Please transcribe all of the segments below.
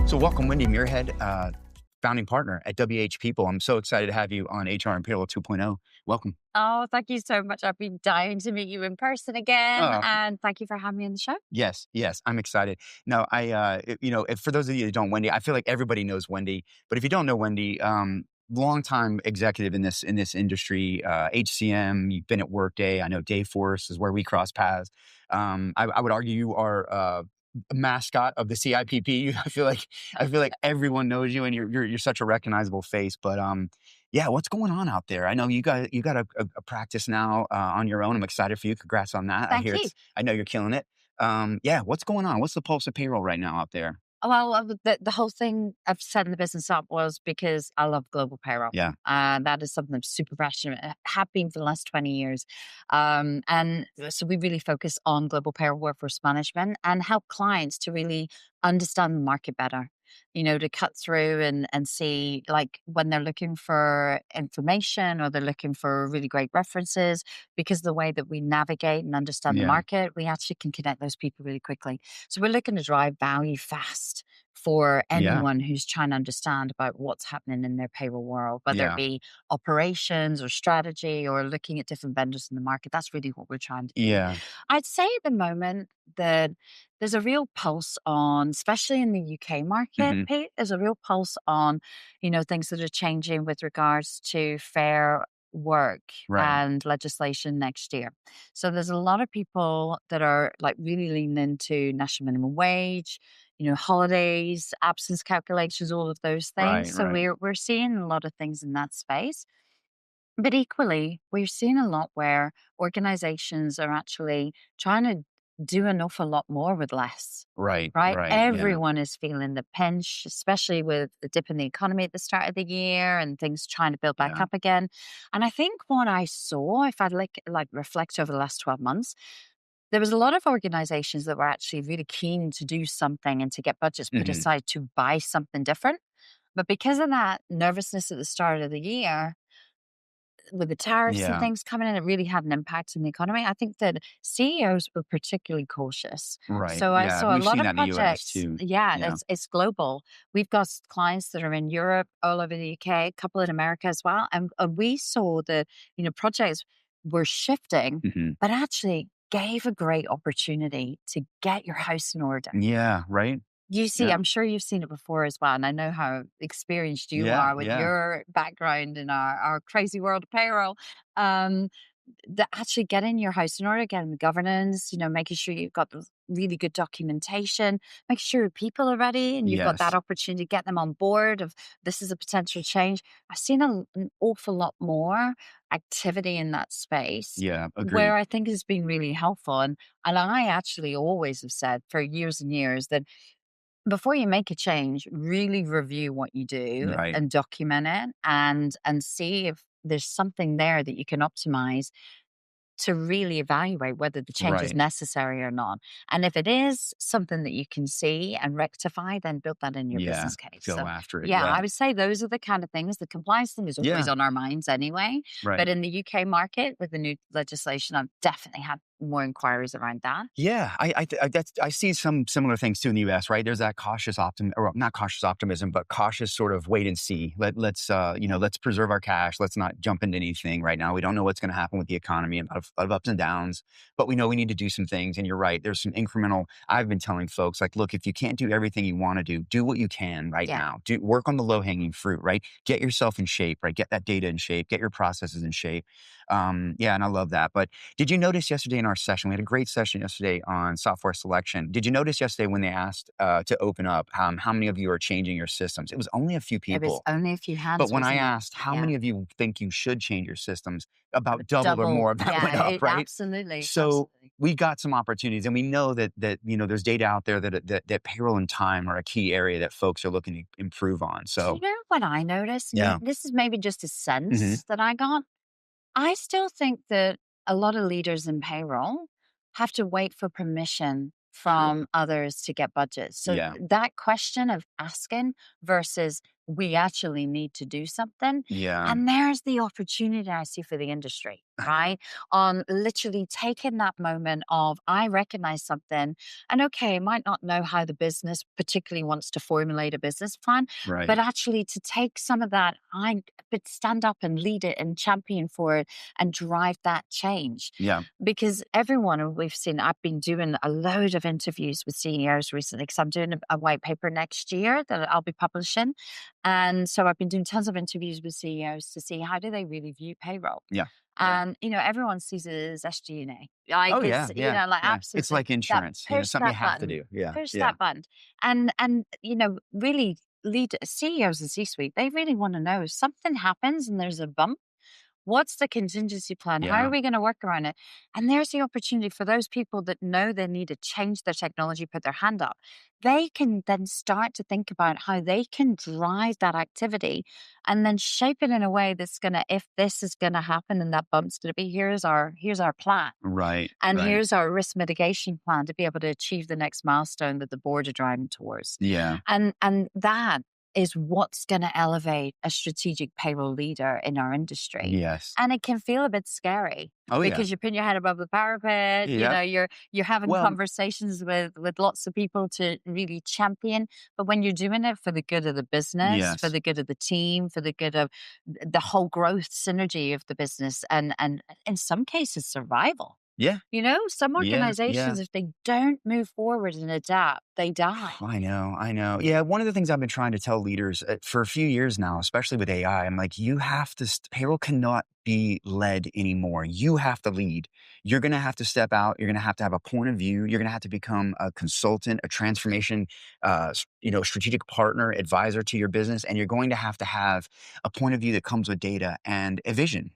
So welcome, Wendy Muirhead, founding partner at WH People. I'm so excited to have you on HR and Payroll 2.0. Welcome. Oh, thank you so much. I've been dying to meet you in person again. Oh, And thank you for having me on the show. yes, I'm excited. No, for those of you that don't Wendy, I feel like everybody knows Wendy, but if you don't know Wendy, longtime executive in this industry, HCM, you've been at Workday. I know Dayforce is where we cross paths. I would argue you are a mascot of the CIPP. I feel like everyone knows you, and you're such a recognizable face. But yeah, what's going on out there? I know you got a practice now on your own. I'm excited for you. Congrats on that. Thank you. I know you're killing it. Yeah, what's going on? What's the pulse of payroll right now out there? Well, the whole thing of setting the business up was because I love global payroll. Yeah. That is something I'm super passionate about. Have been for the last 20 years. And so we really focus on global payroll workforce management and help clients to really understand the market better, to cut through and see, like, when they're looking for information or they're looking for really great references, because the way that we navigate and understand the Yeah. market, we actually can connect those people really quickly. So we're looking to drive value fast for Yeah. anyone who's trying to understand about what's happening in their payroll world, whether Yeah. it be operations or strategy or looking at different vendors in the market. That's really what we're trying to do. Yeah. I'd say at the moment that there's a real pulse on, especially in the UK market, Mhm. Pete, there's a real pulse on, things that are changing with regards to fair work Right. and legislation next year. So there's a lot of people that are like really leaning into national minimum wage, holidays, absence calculations, all of those Right. things. So Right. we're seeing a lot of things in that space. But equally, we're seeing a lot where organizations are actually trying to do an awful lot more with less, Right. right? Right. Yeah. Everyone is feeling the pinch, especially with the dip in the economy at the start of the year and things trying to build back Yeah. up again. And I think what I saw, if I like reflect over the last 12 months, there was a lot of organizations that were actually really keen to do something and to get budgets put Mhm. aside to buy something different. But because of that nervousness at the start of the year, with the tariffs and Yeah. things coming in, it really had an impact on the economy. I think that CEOs were particularly cautious. Right. So I Yeah. saw a We've lot seen of that in the US projects. too. Yeah, Yeah. it's global. We've got clients that are in Europe, all over the UK, a couple in America as well. And we saw that, projects were shifting, Mhm. but actually gave a great opportunity to get your house in order. Yeah. Right. You see, Yeah. I'm sure you've seen it before as well, and I know how experienced you Yeah. are with Yeah. your background in our crazy world of payroll. Um, that actually getting your house in order, getting the governance, making sure you've got the really good documentation, make sure your people are ready and you've got that Yes. opportunity to get them on board of this is a potential change. I've seen an awful lot more activity in that space Yeah. Agreed. where I think has been really helpful. And I actually always have said for years and years that before you make a change, really review what you do Right. and document it and see if there's something there that you can optimize to really evaluate whether the change is Right. necessary or not. And if it is something that you can see and rectify, then build that in your Yeah. business case. Go So after it. yeah, Yeah. I would say those are the kind of things. The compliance thing is always Yeah. on our minds anyway. Right. But in the UK market with the new legislation, I've definitely had more inquiries around that. Yeah, I see some similar things too in the U.S. Right? There's that cautious or not cautious optimism, but cautious sort of wait and see. Let's preserve our cash. Let's not jump into anything right now. We don't know what's going to happen with the economy, and a lot of ups and downs. But we know we need to do some things. And you're right. There's some incremental. I've been telling folks, like, look, if you can't do everything you want to do what you can right Yeah. now. Work on the low hanging fruit. Right? Get yourself in shape. Right? Get that data in shape. Get your processes in shape. Yeah, and I love that. But did you notice yesterday in our session, we had a great session yesterday on software selection. Did you notice yesterday when they asked to open up, how many of you are changing your systems? It was only a few It was people. only a few hands, But when I wasn't it? asked how Yeah. many of you think you should change your systems, about double or Double. more of that went Yeah, up, right? absolutely. So Absolutely. we got some opportunities, and we know that there's data out there that payroll and time are a key area that folks are looking to improve on. Do So you know what I noticed? yeah. This is maybe just a Hmm. sense that I got. I still think that a lot of leaders in payroll have to wait for permission Sure. from others to get budgets. So Yeah. that question of asking versus we actually need to do something. Yeah. And there's the opportunity I see for the industry. right? On literally taking that moment of, I recognize something, and okay, I might not know how the business particularly wants to formulate a business plan, Right. but actually to take some of that, but stand up and lead it and champion for it and drive that change. Yeah. Because everyone we've seen, I've been doing a load of interviews with CEOs recently because I'm doing a white paper next year that I'll be publishing. And so I've been doing tons of interviews with CEOs to see how do they really view payroll. Yeah. Yeah. And, everyone sees it as SG&A. Oh, Like yeah. it's, Yeah. like Yeah. It's absolutely like that insurance, push something you that have to button, do. Yeah. push Yeah. that button. And, really lead CEOs and C-suite, they really want to know if something happens and there's a bump. What's the contingency plan? How are Yeah. we going to work around it? And there's the opportunity for those people that know they need to change their technology, put their hand up. They can then start to think about how they can drive that activity and then shape it in a way that's going to, if this is going to happen and that bump's going to be, here's our plan. Right. And Right. here's our risk mitigation plan to be able to achieve the next milestone that the board are driving towards. Yeah. And that is what's going to elevate a strategic payroll leader in our industry. Yes. And it can feel a bit scary Oh, yeah. because you're putting your head above the parapet, Yep. you're having Well, conversations with lots of people to really champion. But when you're doing it for the good of the business, for yes. the good of the team, for the good of the whole growth synergy of the business, and in some cases survival. Yeah. Some Yeah. Yeah. organizations, if they don't move forward and adapt, they die. I know, I know. Yeah, one of the things I've been trying to tell leaders for a few years now, especially with AI, I'm like, you have to, payroll cannot be led anymore. You have to lead. You're going to have to step out. You're going to have a point of view. You're going to have to become a consultant, a transformation, strategic partner, advisor to your business. And you're going to have a point of view that comes with data and a vision.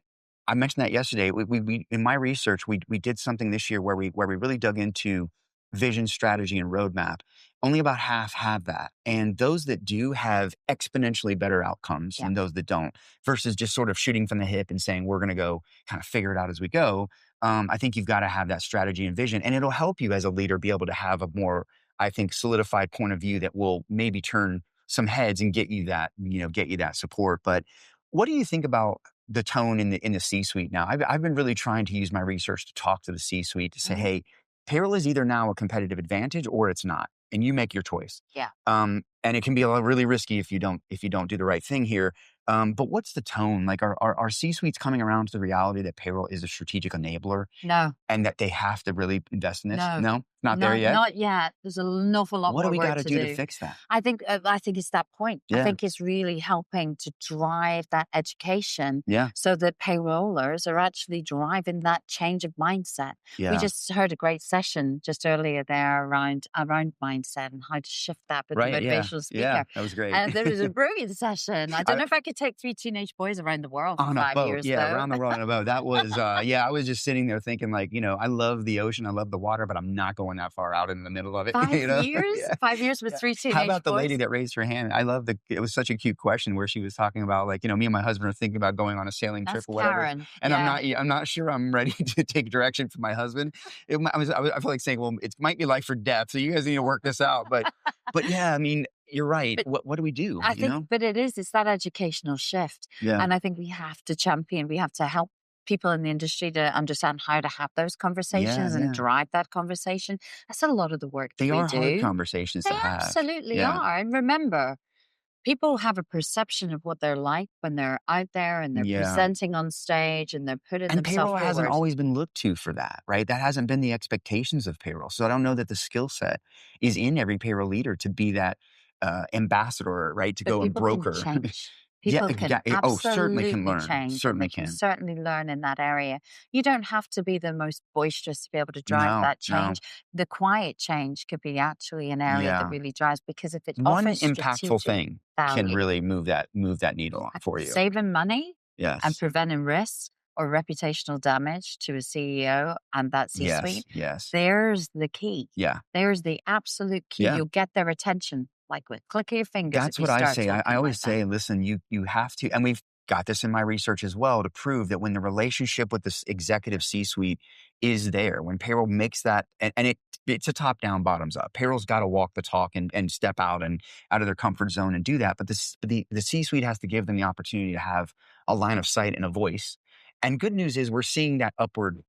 I mentioned that yesterday. We in my research, we did something this year where we really dug into vision, strategy, and roadmap. Only about half have that. And those that do have exponentially better outcomes Yeah. than those that don't, versus just sort of shooting from the hip and saying, we're going to go kind of figure it out as we go. I think you've got to have that strategy and vision. And it'll help you as a leader be able to have a more, I think, solidified point of view that will maybe turn some heads and get you that support. But what do you think about the tone in the C-suite now? I've been really trying to use my research to talk to the C-suite to say, Mhm. hey, payroll is either now a competitive advantage or it's not, and you make your choice. Yeah. And it can be really risky if you don't do the right thing here. But what's the tone? Like, are C-suites coming around to the reality that payroll is a strategic enabler No, and that they have to really invest in this? no, No, not there not yet. not yet. There's an awful lot What do more we got work to to do to do. fix that? I think it's that point. I Yeah, think it's really helping to drive that education yeah, so that payrollers are actually driving that change of mindset. We yeah. just heard a great session just earlier there around mindset and how to shift that with the Right. Yeah, motivational yeah. speaker. That was great. And there was a brilliant session. I don't know if I could take 3 teenage boys around the world for On a 5 boat, years yeah, though. around the world on a boat. That was, yeah, I was just sitting there thinking like, I love the ocean, I love the water, but I'm not going that far out in the middle of it, 5 years? Yeah, 5 years with yeah. 3 How teenage about the lady boys? that raised her hand? It was such a cute question where she was talking about like, me and my husband are thinking about going on a sailing trip That's or whatever, Karen. and Yeah. I'm not sure I'm ready to take direction from my husband. I feel like saying, well, it might be life or death, so you guys need to work this out. But yeah, I mean, you're right. But What do we do, I think but it's that educational shift, Yeah, and I think we have to help people in the industry to understand how to have those yeah, conversations and yeah. drive that conversation. That's a lot of the work that They we are hard do. conversations They to have. absolutely Yeah, are, and remember, people have a perception of what they're like when they're out there and they're yeah. presenting on stage and they're putting And themselves payroll hasn't forward. always been looked to for that, right? That hasn't been the expectations of payroll. So I don't know that the skill set is in every payroll leader to be that ambassador, right? To But go and people can broker. change. Yeah, People can oh, certainly can absolutely learn. change, and they Certainly can can. certainly learn in that area. You don't have to be the most boisterous to be able to drive No, that no. change. The quiet change could be actually an area that Yeah. really drives because if it One offers impactful strategic thing can value, really move that needle for you. saving money and Yes. preventing risk or reputational damage to a CEO and that Yes. C-suite, Yes. there's the key. Yeah. There's the absolute key. Yeah. You'll get their attention like with click of your fingers if That's you what I start say. I talking like always that. say, listen, you have to, and we've got this in my research as well to prove that when the relationship with this executive C-suite is there, when payroll makes that, and it's a top down, bottoms up. Payroll's got to walk the talk and step out and out of their comfort zone and do that. But the C-suite has to give them the opportunity to have a line of sight and a voice. And good news is we're seeing that upward.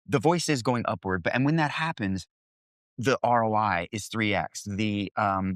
The voice is going upward, and when that happens, the ROI is 3x. The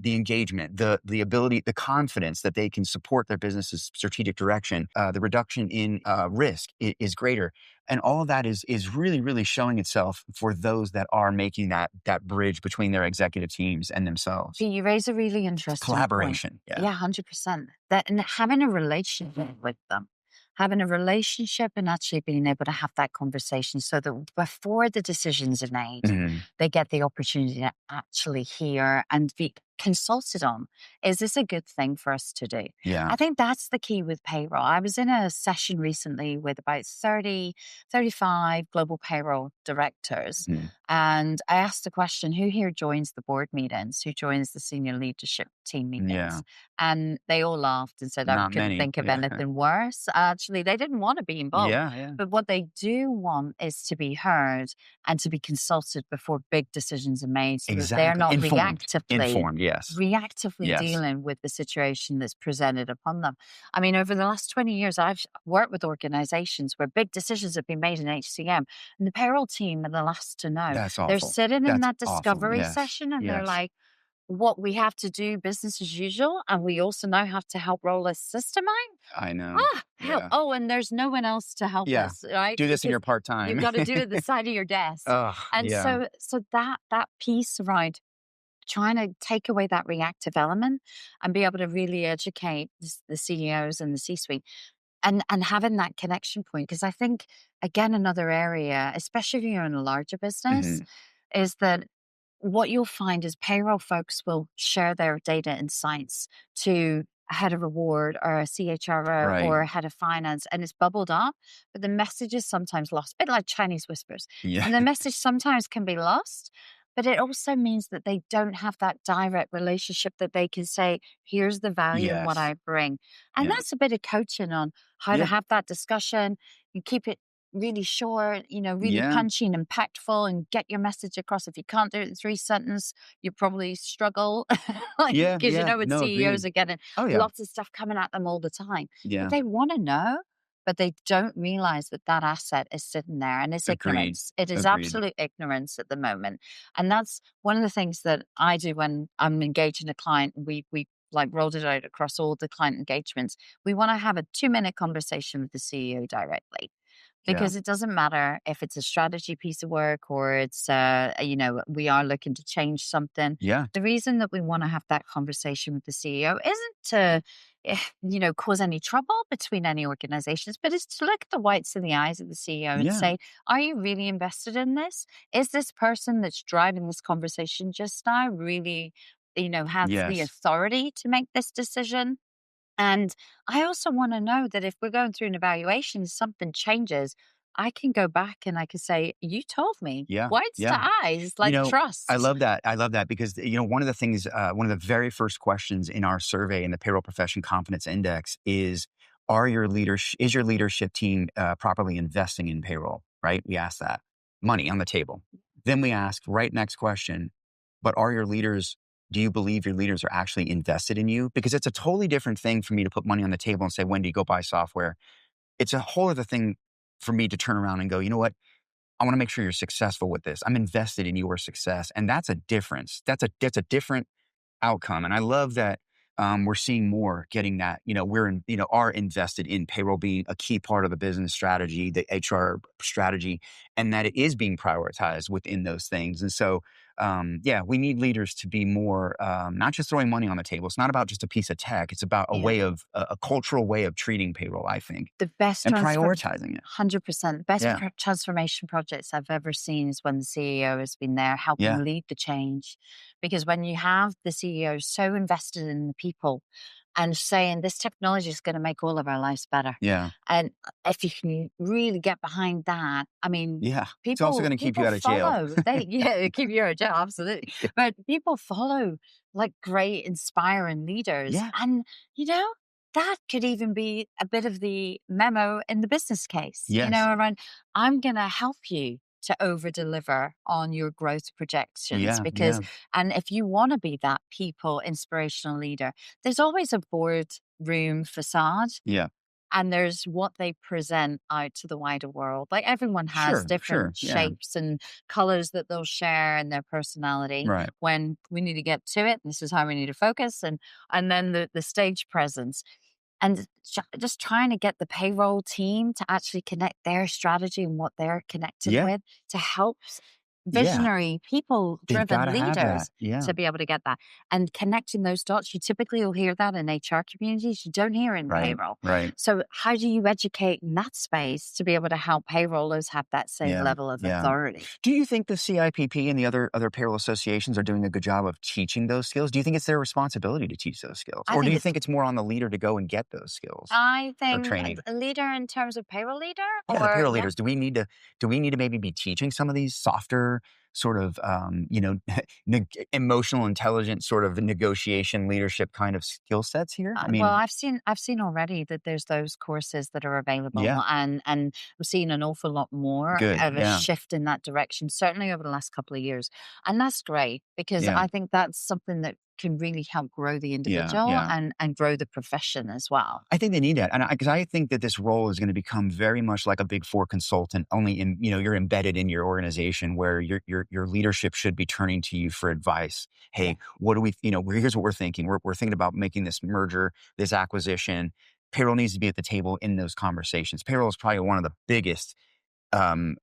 engagement, the ability, the confidence that they can support their business's strategic direction, the reduction in risk is greater, and all of that is really really showing itself for those that are making that bridge between their executive teams and themselves. You raise a really It's interesting point. collaboration. Yeah. Yeah, 100%. That and having a relationship with them, having a relationship and actually being able to have that conversation so that before the decisions are made, Mhm. they get the opportunity to actually hear and be consulted on. Is this a good thing for us to do? Yeah. I think that's the key with payroll. I was in a session recently with about 30, 35 global payroll directors. Mhm. And I asked the question, who here joins the board meetings? Who joins the senior leadership team Yeah. meetings? And they all laughed and said, I Not couldn't many. think of Yeah. anything worse. Actually, they didn't want to be involved. Yeah. Yeah. But what they do want is to be heard and to be consulted before big decisions are made so that they're Exactly. not Informed. reactively Informed. Yes. reactively Yes. dealing with the situation that's presented upon them. I mean, over the last 20 years, I've worked with organizations where big decisions have been made in HCM, and the payroll team are the last to know. That's They're awful. sitting in That's that awful. discovery Yes. session and they're Yes. like, what we have to do business as usual, and we also now have to help roll a system out. I know. Ah, help. Yeah. Oh, and there's no one else to help Yeah. us, right? Do this in Because your part you've time. got to do it at the side of your desk. Oh, And yeah. so that piece around trying to take away that reactive element and be able to really educate the CEOs and the C-suite and having that connection point. Because I think, again, another area, especially if you're in a larger business, Mhm. is that what you'll find is payroll folks will share their data insights to a head of reward or a CHRO Right. or a head of finance, and it's bubbled up, but the message is sometimes lost, a bit like Chinese whispers. Yeah. And the message sometimes can be lost, but it also means that they don't have that direct relationship that they can say, here's the value in what Yes. I bring. And Yeah. that's a bit of coaching on how to Yeah. have that discussion and keep it really short, really Yeah. punchy and impactful and get your message across. If you can't do it in 3 sentences, you probably struggle, like, Yeah. because Yeah. what No, CEOs agreed. are getting Oh, yeah. lots of stuff coming at them all the time. But Yeah. they want to know, but they don't realize that that asset is sitting there and it's Agreed. ignorance. It is Agreed. absolute ignorance at the moment. And that's one of the things that I do when I'm engaging a client. We like rolled it out across all the client engagements. We want to have a 2-minute conversation with the CEO directly, Yeah. because it doesn't matter if it's a strategy piece of work or it's we are looking to change something. Yeah. The reason that we want to have that conversation with the CEO isn't to cause any trouble between any organizations, but it's to look at the whites in the eyes of the CEO and Yeah. say, are you really invested in this? Is this person that's driving this conversation just now really has the Yes. authority to make this decision? And I also want to know that if we're going through an evaluation, something changes, I can go back and I can say, you told me, Yeah. whites to Yeah. eyes, You like know, I trust. love that. I love that because, one of the things, one of the very first questions in our survey in the Payroll Profession Confidence Index is, is your leadership team properly investing in payroll? Right? We ask that. Money on the table. Then we ask, right next question, but do you believe your leaders are actually invested in you? Because it's a totally different thing for me to put money on the table and say, Wendy, go buy software. It's a whole other thing for me to turn around and go, you know what? I want to make sure you're successful with this. I'm invested in your success. And that's a difference. That's a different outcome. And I love that we're seeing more getting that, are invested in payroll being a key part of the business strategy, the HR strategy, and that it is being prioritized within those things. And so, yeah, we need leaders to be more, not just throwing money on the table. It's not about just a piece of tech. It's about Yeah. a cultural way of treating payroll, I think, The best and transfer, prioritizing it. 100%. Best Yeah. transformation projects I've ever seen is when the CEO has been there Yeah. helping lead the change. Because when you have the CEO so invested in the people and saying this technology is going to make all of our lives better, Yeah. and if you can really get behind that, I mean, Yeah. It's also people going to keep you people out of jail. follow. They keep you out of jail, absolutely. But people follow like great, inspiring leaders, Yeah. and you know that could even be a bit of the memo in the business case, Yes. around I'm going to help you to over deliver on your growth projections Yeah. because, Yeah. and if you want to be that people inspirational leader, there's always a board room facade, Yeah. and there's what they present out to the wider world. Like everyone has Sure, sure. different Yeah. shapes and colors that they'll share in their personality. Right. When we need to get to it, this is how we need to focus, and then the stage presence. And just trying to get the payroll team to actually connect their strategy and what they're connecting Yeah. with to help Yeah. visionary people They've got driven to have that. leaders Yeah. to be able to get that and connecting those dots. You typically will hear that in HR communities. You don't hear in Right. payroll. Right. So how do you educate in that space to be able to help payrollers have that same Yeah. level of Yeah. authority? Do you think the CIPP and the other payroll associations are doing a good job of teaching those skills? Do you think it's their responsibility to teach those skills, I or do think you it's think it's more on the leader to go and get those skills I or think training? a leader in terms of payroll leader Yeah, the or payroll yeah. leaders. Do we need to maybe be teaching some of these softer sort of emotional intelligence sort of negotiation leadership kind of skill sets here? I Well, mean, I've seen already that there's those courses that are yeah, available, and we're seeing an awful lot more good. of a Yeah, shift in that direction, certainly over the last couple of years, and that's great because yeah, I think that's something that can really help grow the yeah, individual yeah. and grow the profession as well. I think they need that, and because I think that this role is going to become very much like a Big Four consultant. Only in you're embedded in your organization where your leadership should be turning to you for advice. Yeah, Hey, what do we? Here's what we're thinking. We're thinking about making this merger, this acquisition. Payroll needs to be at the table in those conversations. Payroll is probably one of the biggest and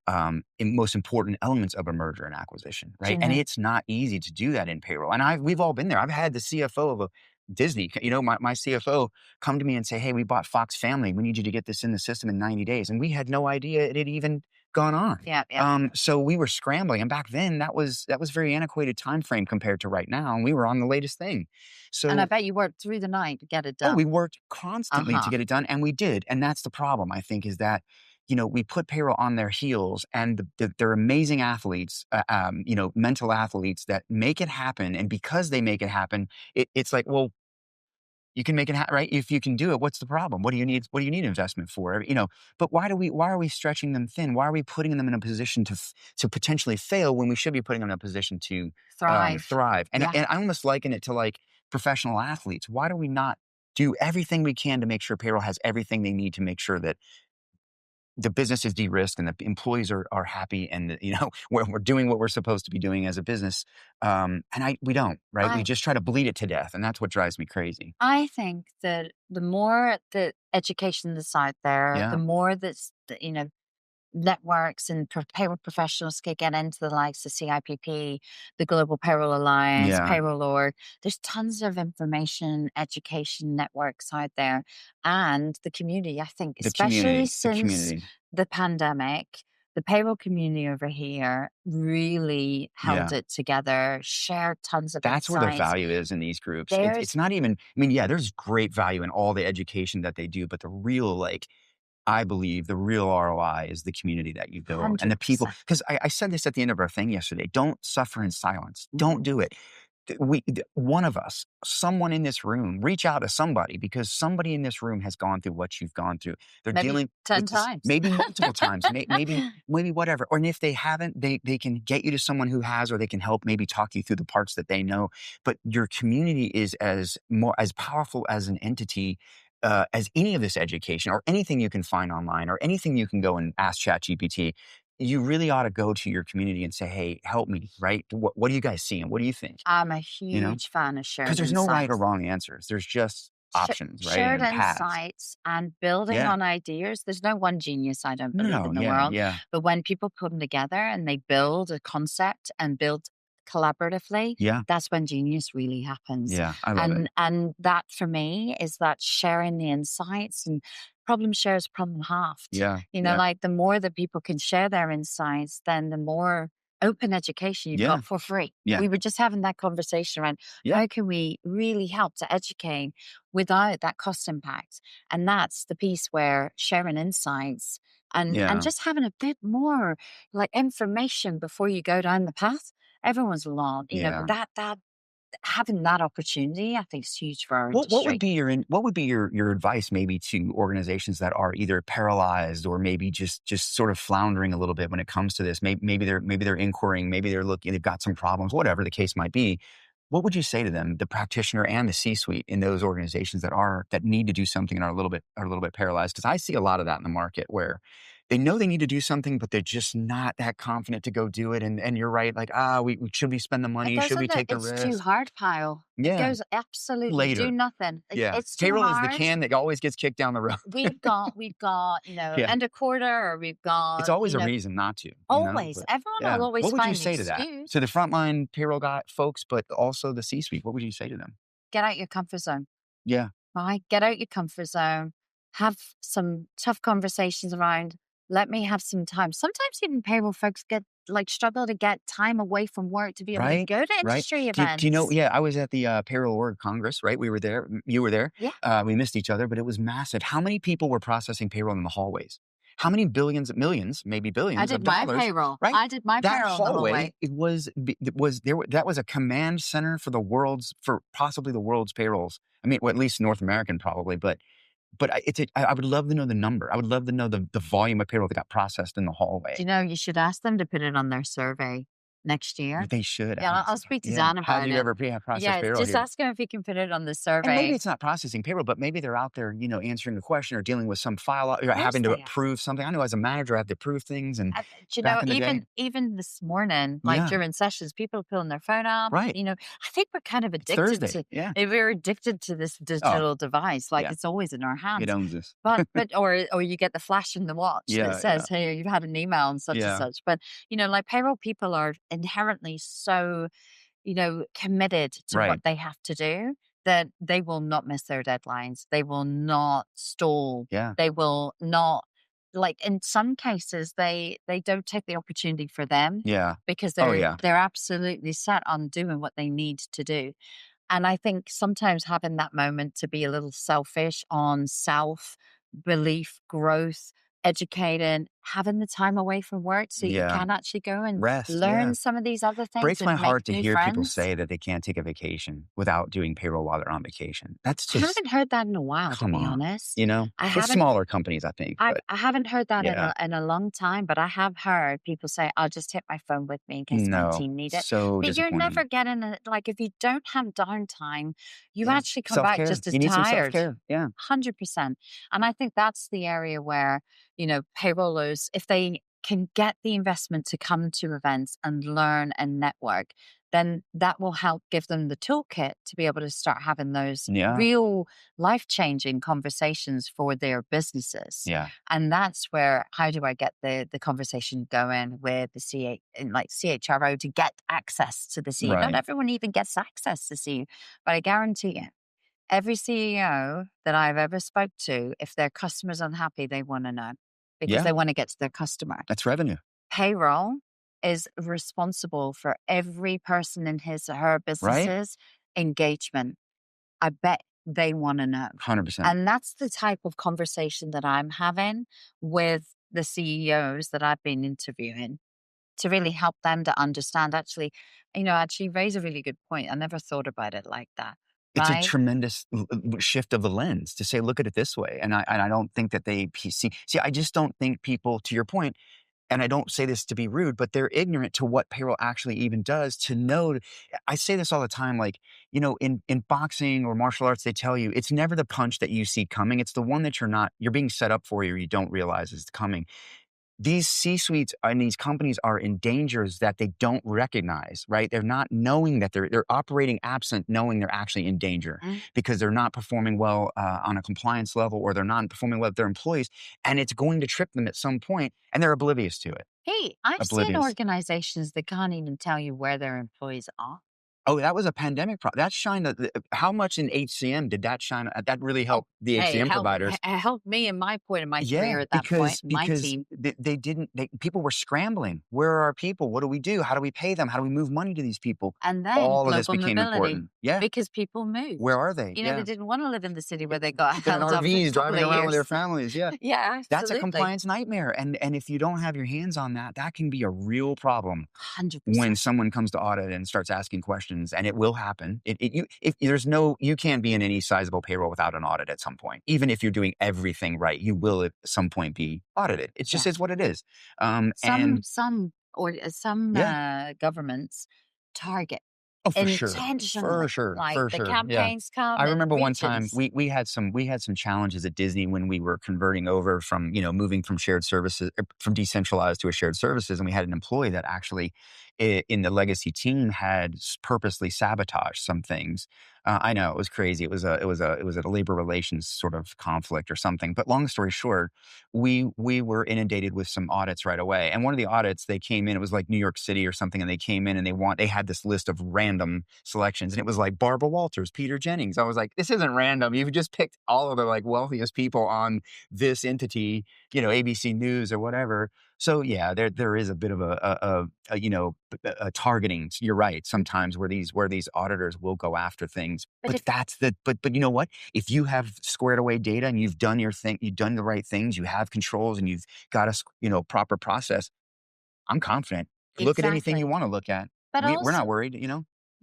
most important elements of a merger and acquisition, do right? you And know? it's not easy to do that in payroll. And we've all been there. I've had the CFO of a Disney, my CFO come to me and say, "Hey, we bought Fox Family. We need you to get this in the system in 90 days." And we had no idea it had even gone on. Yeah, yeah. So we were scrambling. And back then that was very antiquated time frame compared to right now. And we were on the latest thing. And I So bet you worked through the night to get it oh, we done. worked Uh constantly to huh. get it done, and we did, and that's the problem, I think, is that, we put payroll on their heels, and they're amazing athletes, mental athletes that make it happen, and because they make it happen, it's like, well, you can make it happen, right? If you can do it, what's the problem? What do you need investment for? But why are we stretching them thin? Why are we putting them in a position to potentially fail when we should be putting them in a position to Thrive. thrive? And Yeah. and I almost liken it to like professional athletes. Why do we not do everything we can to make sure payroll has everything they need to make sure that the business is de-risked and the employees are happy and we're doing what we're supposed to be doing as a business. We don't, right? We I just try to bleed it to death, and that's what drives me crazy. I think that the more that education that's out there, the Yeah. more networks and payroll professionals can get into the likes of CIPP, the Global Payroll Alliance, Yeah. Payroll Org. There's tons of information, education networks out there, and the community. I think, The especially community, the since community. the pandemic, the payroll community over here really held Yeah. it together, shared tons of That's where the insights. value is in these groups. It's There's not even, I mean, yeah, there's great value in all the education that they do, but the real, like, I believe the real ROI is the community that you build and the people. 100%. Because I said this at the end of our thing yesterday. Don't suffer in silence. Don't Mhm. do it. One of us, someone in this room, reach out to somebody because somebody in this room has gone through what you've gone through. They're Maybe dealing 10 with this times. maybe multiple times, maybe whatever. Or and if they haven't, they can get you to someone who has, or they can help maybe talk you through the parts that they know. But your community is as powerful as an entity as any of this education or anything you can find online or anything you can go and ask ChatGPT. You really ought to go to your community and say, "Hey, help me, right? What are you guys seeing? What do you think?" I'm a You know, huge fan of because shared there's no right or insights. wrong answers. There's just options, right? Shared And paths. insights and building Yeah. on ideas. There's no one genius, I don't believe, No. in the Yeah. world. Yeah. But when people come together and they build a concept and build collaboratively, Yeah. that's when genius really happens. Yeah. I love it. And that for me is that sharing the insights and problem shares problem halved. Yeah. Yeah. Like the more that people can share their insights, then the more open education you've Yeah. got for free. Yeah. We were just having that conversation around Yeah. how can we really help to educate without that cost impact? And that's the piece where sharing insights and Yeah. just having a bit more like information before you go down the path. Everyone's along, Yeah. that having that opportunity, I think is huge for our What would industry. be your advice maybe to organizations that are either paralyzed or maybe just sort of floundering a little bit when it comes to this? Maybe they're inquiring, maybe they're looking, they've got some problems, whatever the case might be. What would you say to them, the practitioner and the C-suite in those organizations that need to do something and are a little bit paralyzed? Because I see a lot of that in the market where they know they need to do something, but they're just not that confident to go do it. And you're right, like, should we spend the It money? goes Should on we the take the "it's too risk? hard" pile. It Yeah, goes absolutely do later. nothing. Yeah, It's too payroll is the hard. can that always gets kicked down the road. We've got, Yeah, end of quarter, or we've it's got, always a reason not to, always. But Everyone yeah, will always what would you find an say to that? To excuse. the frontline payroll guy folks, but also the C-suite, what would you say to them? Get out your comfort zone, Yeah, right? Get out your comfort zone. Have some tough conversations around, let me have some time. Sometimes even payroll folks struggle to get time away from work to be able to right, go to right. industry Do you know? events. Yeah, I was at the Payroll Org Congress. Right, we were there. You were there. Yeah. We missed each other, but it was massive. How many people were processing payroll in the hallways? How many billions, millions, maybe I billions of did my dollars? payroll. Right, I did my that payroll in the hallway hallway. it was there. That was a command center for possibly the world's payrolls. I mean, well, at least North American probably, but I would love to know the number. I would love to know the volume of payroll that got processed in the Do you hallway. know, you should ask them to put it on their survey next year. They should Yeah, I'll ask. speak to Yeah. Dan Have about you it. ever processed Yeah, payroll just here? ask him if he can put it on the And maybe survey. it's not processing payroll, but maybe they're out there, answering a question or dealing with some file or Of course having to they are. approve something. I know as a manager, I have to approve things and Do you know, back in the day. even this morning, like Yeah. during sessions, people are pulling their phone out. Right. I think we're kind of It's addicted Thursday. to Yeah. we're addicted to this Oh, digital device. Like yeah. it's always in our It hands. owns us. Or you get the flash in the watch that Yeah. Yeah. says, "Hey, you've had an email and such and Yeah. such." But like payroll people are inherently so committed to what Right. they have to do, that they will not miss their deadlines. They will not stall. Yeah. They will not, like, in some cases, they don't take the opportunity for them Yeah. because Oh, they're yeah. they're absolutely set on doing what they need to do. And I think sometimes having that moment to be a little selfish on self belief, growth, educating, having the time away from work so you Yeah. can actually go and Rest. Yeah. learn some of these other things Breaks my and make heart to new hear people friends. say that they can't take a vacation without doing payroll while they're on vacation. That's I just, haven't heard that in a while, to come be on, honest. I for haven't smaller companies, I think, I but I haven't heard that in yeah. a long time, but I have heard people say, "I'll just take my phone with me in case my No, team need it." so But you're never disappointing. getting if you don't have downtime, you Yeah. actually come back Self-care. just as You need some tired. self-care. Yeah. 100%. And I think that's the area where, payrollers, if they can get the investment to come to events and learn and network, then that will help give them the toolkit to be able to start having those Yeah. real life-changing conversations for their businesses. Yeah. And that's where, how do I get the conversation going with the CHRO to get access to the CEO? Not Right. everyone even gets access to CEO, but I guarantee you, every CEO that I've ever spoke to, if their customer's unhappy, they want to know because Yeah. they want to get to their customer. That's revenue. Payroll is responsible for every person in his or her Right? business's engagement. I bet they want to know. 100%. And that's the type of conversation that I'm having with the CEOs that I've been interviewing to really help them to understand. Actually raise a really good point. I never thought about it like that. It's a Right? tremendous shift of the lens to say, look at it this way. And I don't think that they see, I just don't think people, to your point, and I don't say this to be rude, but they're ignorant to what payroll actually even does to know. I say this all the time, like, in boxing or martial arts, they tell you it's never the punch that you see coming. It's the one that you're being set up for or you don't realize is coming. These C-suites and these companies are in dangers that they don't recognize, right? They're not knowing that they're operating absent, knowing they're actually in danger Mm. because they're not performing well on a compliance level or they're not performing well with their employees. And it's going to trip them at some point and they're oblivious to it. Hey, I've seen Oblivious. organizations that can't even tell you where their employees are. Oh, that was a pandemic that shined how much in HCM did that shine? That really Oh, helped the hey, HCM providers. it helped me in my point of my career Yeah, at that point, my because team. they didn't people were scrambling. Where are our people? What do we do? How do we pay them? How do we move money to these people? And then All of this global became mobility, important. Yeah. because people moved. Where are they? They Yeah. didn't want to live in the city where they got They're in held up for a RVs couple driving of around with their years. families. Yeah. Yeah, That's a absolutely. compliance nightmare. And if you don't have your hands on that, that can be a real problem when 100%. someone comes to audit and starts asking questions, and it will happen. You can't be in any sizable payroll without an audit at some point. Even if you're doing everything right, you will at some point be audited. It just Yeah. is what it is. Some And some or some yeah, governments target Oh, for sure. For intentionally. sure. Like For the sure. Yeah. campaigns come I and remember one time regions. we had some challenges at Disney when we were converting over from, moving from shared services from decentralized to a shared services. And we had an employee that actually in the legacy team had purposely sabotaged some things. I know it was crazy. It was a labor relations sort of conflict or something. But long story short, we were inundated with some audits right away. And one of the audits, they came in, it was like New York City or something, and they came in and they had this list of random selections, and it was like Barbara Walters, Peter Jennings. I was like, this isn't random. You've just picked all of the like wealthiest people on this entity, ABC News or whatever. So yeah, there is a bit of a targeting. You're right. Sometimes where these auditors will go after things, But but if but you know what? If you have squared away data and you've done your thing, you've done the right things, you have controls, and you've got proper process. I'm confident. Look at anything you exactly. want to look at. But We're not also worried.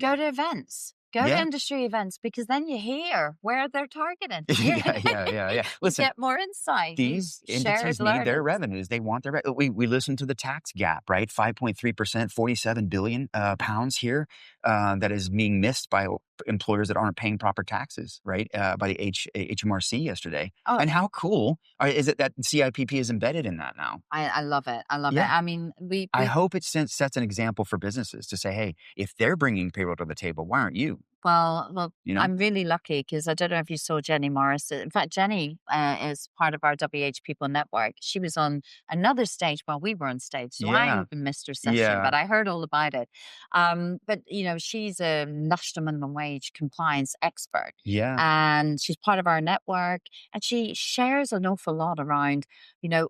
go to events. Go to Yeah. industry events because then you hear where they're targeting. You Yeah, yeah, yeah, yeah. you Listen, get more insight. You these shared entities need their learnings. revenues. They want their we listen to the tax gap, right? 5.3%, 47 billion pounds here that is being missed by employers that aren't paying proper taxes, right? By the HMRC yesterday. Oh, And how cool is it that CIPP is embedded in that now? I love it. I love it. Yeah. I mean, I we hope it sets an example for businesses to say, hey, if they're bringing payroll to the table, why aren't you? well, You know? I'm really lucky because I don't know if you saw Jenny Morris. In fact, Jenny is part of our WH People Network. She was on another stage while we were on stage, so I Yeah. even missed her session, Yeah. but I heard all about it. But she's a national minimum wage compliance expert, Yeah. and she's part of our network, and she shares an awful lot around,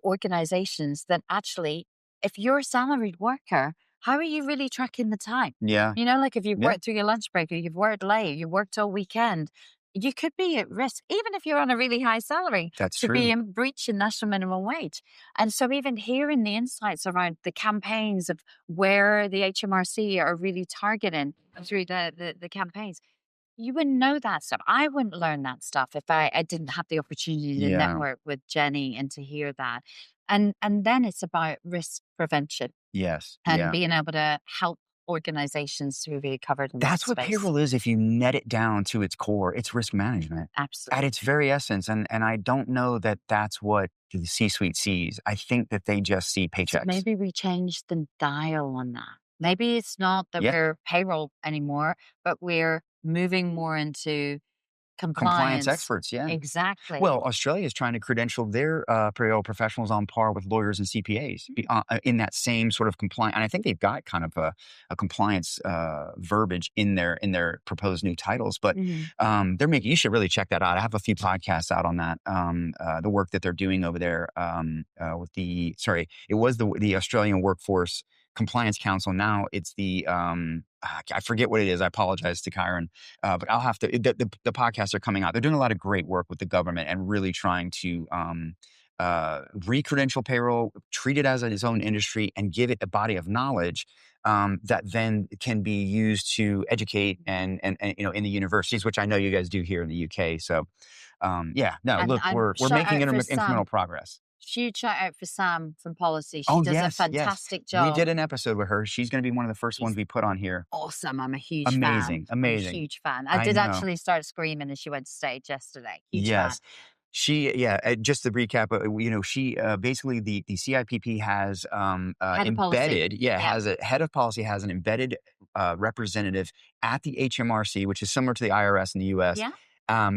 organizations that actually, if you're a salaried worker, how are you really tracking the time? Yeah. Like if you've Yeah. worked through your lunch break or you've worked late, you worked all weekend, you could be at risk, even if you're on a really high salary, That's to be true. in breach of national minimum wage. And so even hearing the insights around the campaigns of where the HMRC are really targeting through the campaigns, you wouldn't know that stuff. I wouldn't learn that stuff if I didn't have the opportunity to Yeah. network with Jenny and to hear that. And then it's about risk prevention Yes. and Yeah. being able to help organizations to be covered in that That's what space. payroll is if you net it down to its core. It's risk management at Absolutely. its very essence. And I don't know that that's what the C-suite sees. I think that they just see So paychecks. maybe we change the dial on that. Maybe it's not that Yeah. we're payroll anymore, but we're moving more into Compliance compliance. experts. Yeah. Exactly. Well, Australia is trying to credential their payroll professionals on par with lawyers and CPAs in that same sort of compliance. And I think they've got kind of a compliance verbiage in their proposed new titles. But Mhm. they're making. You should really check that out. I have a few podcasts out on that. The work that they're doing over there with it was the Australian Workforce Compliance Council. Now it's the I forget what it is. I apologize to Kyron, but I'll have to. The podcasts are coming out. They're doing a lot of great work with the government and really trying to re-credential payroll, treat it as its own industry, and give it a body of knowledge that then can be used to educate and in the universities, which I know you guys do here in the UK. So yeah, no, And look, I'm we're shout making out for incremental Sam. progress. Huge shout out for Sam from policy. She Oh does a yes, yes, fantastic we job. did an episode with her. She's going to be one of the first ones She's we put on here. awesome. I'm a huge fan. Amazing, I'm a amazing. huge fan. I I did know. actually start screaming as she went to stage yesterday. Huge fan. Yes. Just to recap, she basically the CIPP has Head of policy. Yeah. has a head of policy, has an embedded representative at the HMRC, which is similar to the IRS in the US, Yeah.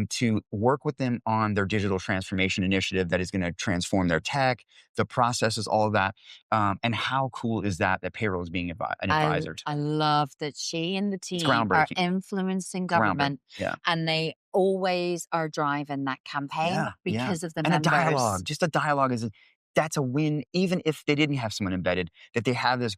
to work with them on their digital transformation initiative that is going to transform their tech, the processes, all of that. And how cool is that payroll is being an advisor to? I love that she and the It's team are groundbreaking. influencing Groundbreaking. government Yeah. and they always are driving that campaign Yeah, yeah, because of the and a members. dialogue, just a dialogue that's a win, even if they didn't have someone embedded, that they have this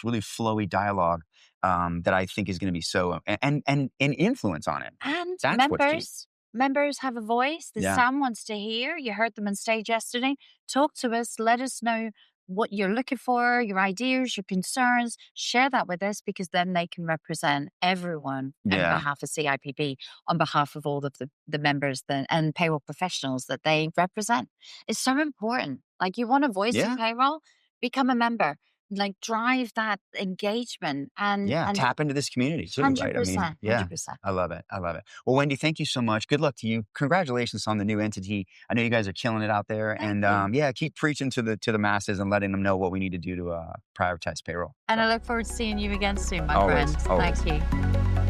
really flowy dialogue, that I think is gonna be so and influence on it. And That's what's key. members have a voice that Yeah, Sam wants to hear. You heard them on stage yesterday. Talk to us. Let us know what you're looking for, your ideas, your concerns. Share that with us because then they can represent everyone on yeah, behalf of CIPP, on behalf of all of the members and payroll professionals that they represent. It's so important. Like you want a voice in yeah, payroll, become a member. like drive that engagement Yeah, and tap into this community too, right? I mean, 100%, yeah, 100%. I love it. I love it. Well, Wendy, thank you so much. Good luck to you. Congratulations on the new entity. I know you guys are killing it out there, Thank and you. yeah, keep preaching to the masses and letting them know what we need to do to prioritize payroll. And So I look forward to seeing you again soon, my always, friend. always. Thank you.